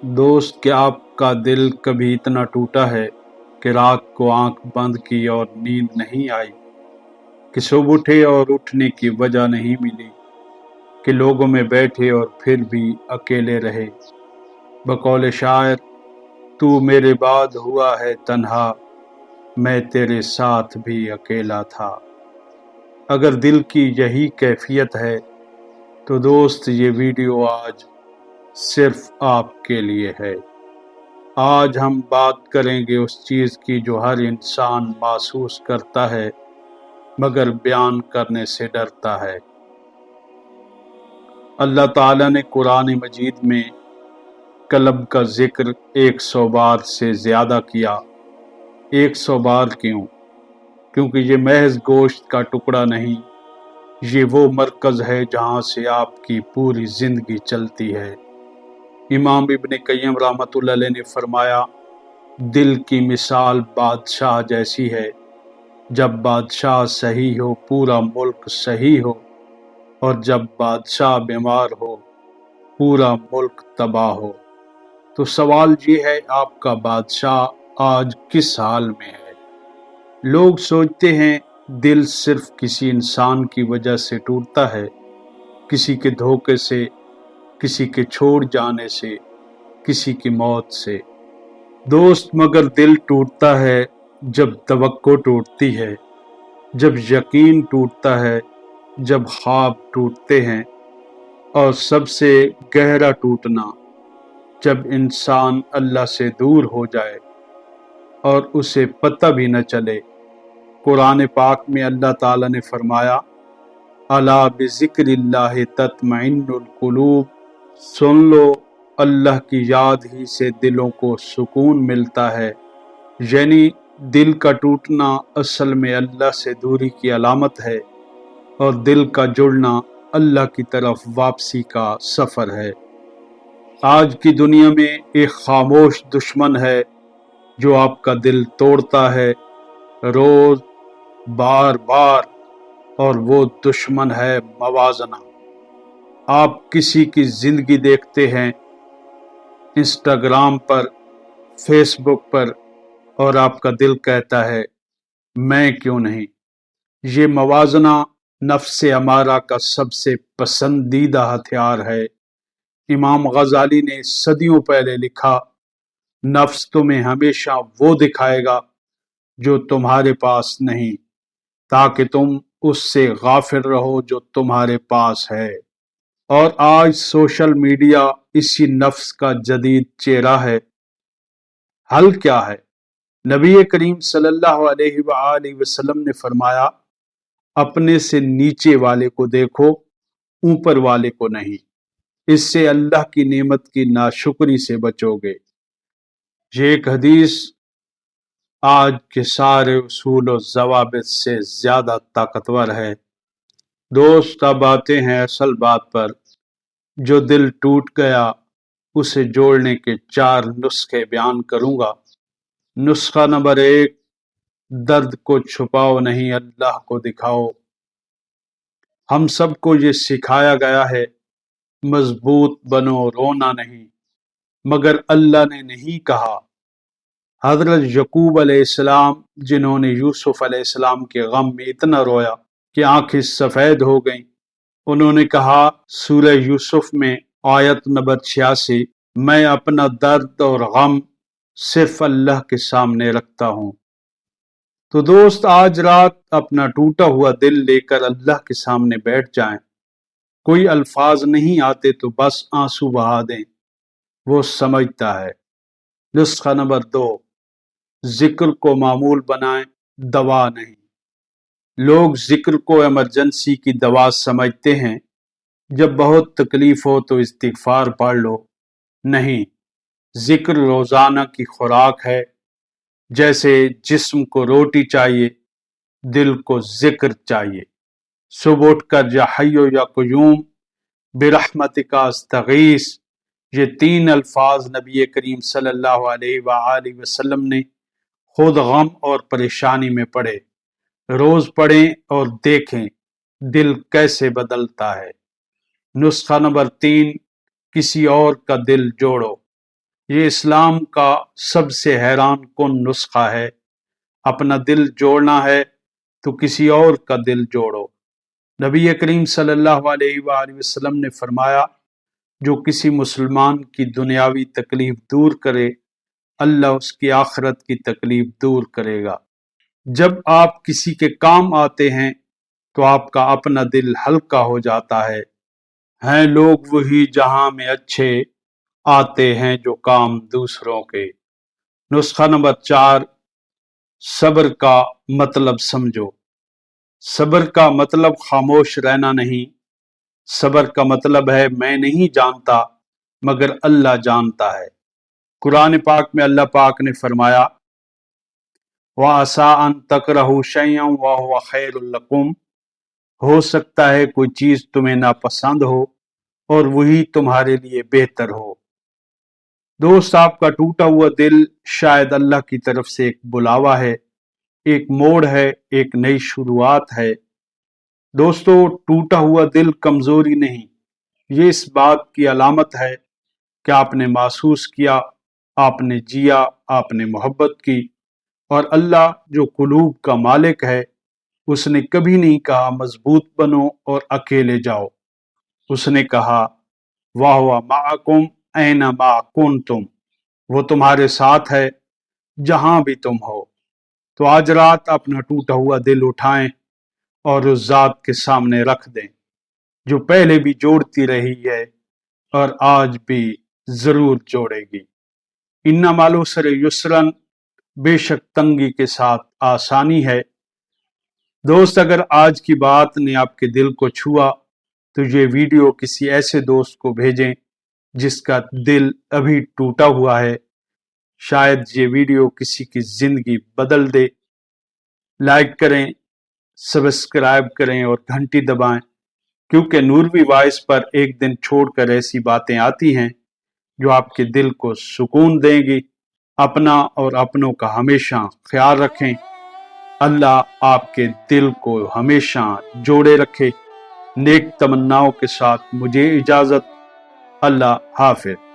دوست کیا آپ کا دل کبھی اتنا ٹوٹا ہے کہ رات کو آنکھ بند کی اور نیند نہیں آئی، کہ صبح اٹھے اور اٹھنے کی وجہ نہیں ملی، کہ لوگوں میں بیٹھے اور پھر بھی اکیلے رہے؟ بقول شاعر، تو میرے بعد ہوا ہے تنہا، میں تیرے ساتھ بھی اکیلا تھا۔ اگر دل کی یہی کیفیت ہے تو دوست یہ ویڈیو آج صرف آپ کے لیے ہے۔ آج ہم بات کریں گے اس چیز کی جو ہر انسان محسوس کرتا ہے مگر بیان کرنے سے ڈرتا ہے۔ اللہ تعالیٰ نے قرآن مجید میں قلب کا ذکر 100 بار سے زیادہ کیا۔ 100 بار کیوں؟ کیونکہ یہ محض گوشت کا ٹکڑا نہیں، یہ وہ مرکز ہے جہاں سے آپ کی پوری زندگی چلتی ہے۔ امام ابن قیم رحمۃ اللہ علیہ نے فرمایا، دل کی مثال بادشاہ جیسی ہے، جب بادشاہ صحیح ہو پورا ملک صحیح ہو، اور جب بادشاہ بیمار ہو پورا ملک تباہ ہو۔ تو سوال یہ ہے، آپ کا بادشاہ آج کس حال میں ہے؟ لوگ سوچتے ہیں دل صرف کسی انسان کی وجہ سے ٹوٹتا ہے، کسی کے دھوکے سے، کسی کے چھوڑ جانے سے، کسی کی موت سے۔ دوست مگر دل ٹوٹتا ہے جب توقع ٹوٹتی ہے، جب یقین ٹوٹتا ہے، جب خواب ٹوٹتے ہیں، اور سب سے گہرا ٹوٹنا جب انسان اللہ سے دور ہو جائے اور اسے پتہ بھی نہ چلے۔ قرآن پاک میں اللہ تعالیٰ نے فرمایا، الا بذکر اللہ تطمئن القلوب، سن لو اللہ کی یاد ہی سے دلوں کو سکون ملتا ہے۔ یعنی دل کا ٹوٹنا اصل میں اللہ سے دوری کی علامت ہے، اور دل کا جڑنا اللہ کی طرف واپسی کا سفر ہے۔ آج کی دنیا میں ایک خاموش دشمن ہے جو آپ کا دل توڑتا ہے روز بار بار، اور وہ دشمن ہے موازنہ۔ آپ کسی کی زندگی دیکھتے ہیں انسٹاگرام پر، فیس بک پر، اور آپ کا دل کہتا ہے میں کیوں نہیں؟ یہ موازنہ نفس امارہ کا سب سے پسندیدہ ہتھیار ہے۔ امام غزالی نے صدیوں پہلے لکھا، نفس تمہیں ہمیشہ وہ دکھائے گا جو تمہارے پاس نہیں، تاکہ تم اس سے غافل رہو جو تمہارے پاس ہے۔ اور آج سوشل میڈیا اسی نفس کا جدید چہرہ ہے۔ حل کیا ہے؟ نبی کریم صلی اللہ علیہ وآلہ وسلم نے فرمایا، اپنے سے نیچے والے کو دیکھو، اوپر والے کو نہیں، اس سے اللہ کی نعمت کی ناشکری سے بچو گے۔ یہ ایک حدیث آج کے سارے اصول و ضوابط سے زیادہ طاقتور ہے۔ دوست اب آتے ہیں اصل بات پر۔ جو دل ٹوٹ گیا اسے جوڑنے کے 4 نسخے بیان کروں گا۔ نسخہ نمبر 1، درد کو چھپاؤ نہیں، اللہ کو دکھاؤ۔ ہم سب کو یہ سکھایا گیا ہے، مضبوط بنو، رونا نہیں، مگر اللہ نے نہیں کہا۔ حضرت یعقوب علیہ السلام جنہوں نے یوسف علیہ السلام کے غم میں اتنا رویا کہ آنکھیں سفید ہو گئیں، انہوں نے کہا سورہ یوسف میں آیت نمبر 86، میں اپنا درد اور غم صرف اللہ کے سامنے رکھتا ہوں۔ تو دوست آج رات اپنا ٹوٹا ہوا دل لے کر اللہ کے سامنے بیٹھ جائیں۔ کوئی الفاظ نہیں آتے تو بس آنسو بہا دیں، وہ سمجھتا ہے۔ نسخہ نمبر 2، ذکر کو معمول بنائیں، دوا نہیں۔ لوگ ذکر کو ایمرجنسی کی دوا سمجھتے ہیں، جب بہت تکلیف ہو تو استغفار پڑھ لو۔ نہیں، ذکر روزانہ کی خوراک ہے۔ جیسے جسم کو روٹی چاہیے، دل کو ذکر چاہیے۔ صبح اٹھ کر یا حی یا قیوم برحمتک استغیث، یہ 3 الفاظ نبی کریم صلی اللہ علیہ وآلہ وسلم نے خود غم اور پریشانی میں پڑھے۔ روز پڑھیں اور دیکھیں دل کیسے بدلتا ہے۔ نسخہ نمبر 3، کسی اور کا دل جوڑو۔ یہ اسلام کا سب سے حیران کن نسخہ ہے۔ اپنا دل جوڑنا ہے تو کسی اور کا دل جوڑو۔ نبی کریم صلی اللہ علیہ وآلہ وسلم نے فرمایا، جو کسی مسلمان کی دنیاوی تکلیف دور کرے، اللہ اس کی آخرت کی تکلیف دور کرے گا۔ جب آپ کسی کے کام آتے ہیں تو آپ کا اپنا دل ہلکا ہو جاتا ہے۔ ہیں لوگ وہی جہاں میں اچھے، آتے ہیں جو کام دوسروں کے۔ نسخہ نمبر 4، صبر کا مطلب سمجھو۔ صبر کا مطلب خاموش رہنا نہیں، صبر کا مطلب ہے میں نہیں جانتا مگر اللہ جانتا ہے۔ قرآن پاک میں اللہ پاک نے فرمایا، وَعَسَىٰ أَن تَكْرَهُوا شَيْئًا وَهُوَ خَيْرٌ لَكُمْ، ہو سکتا ہے کوئی چیز تمہیں ناپسند ہو اور وہی تمہارے لیے بہتر ہو۔ دوست، آپ کا ٹوٹا ہوا دل شاید اللہ کی طرف سے ایک بلاوا ہے، ایک موڑ ہے، ایک نئی شروعات ہے۔ دوستو، ٹوٹا ہوا دل کمزوری نہیں، یہ اس بات کی علامت ہے کہ آپ نے محسوس کیا، آپ نے جیا، آپ نے محبت کی، اور اللہ جو قلوب کا مالک ہے، اس نے کبھی نہیں کہا مضبوط بنو اور اکیلے جاؤ۔ اس نے کہا وَهُوَ مَعَكُمْ أَيْنَمَا كُنتُمْ، وہ تمہارے ساتھ ہے جہاں بھی تم ہو۔ تو آج رات اپنا ٹوٹا ہوا دل اٹھائیں اور اس ذات کے سامنے رکھ دیں جو پہلے بھی جوڑتی رہی ہے اور آج بھی ضرور جوڑے گی۔ اِنَّ مَعَ الْعُسْرِ یسرًا، بے شک تنگی کے ساتھ آسانی ہے۔ دوست، اگر آج کی بات نے آپ کے دل کو چھوا تو یہ ویڈیو کسی ایسے دوست کو بھیجیں جس کا دل ابھی ٹوٹا ہوا ہے، شاید یہ ویڈیو کسی کی زندگی بدل دے۔ لائک کریں، سبسکرائب کریں اور گھنٹی دبائیں، کیونکہ نوروی وائس پر ایک دن چھوڑ کر ایسی باتیں آتی ہیں جو آپ کے دل کو سکون دیں گی۔ اپنا اور اپنوں کا ہمیشہ خیال رکھیں۔ اللہ آپ کے دل کو ہمیشہ جوڑے رکھے۔ نیک تمناؤں کے ساتھ مجھے اجازت۔ اللہ حافظ۔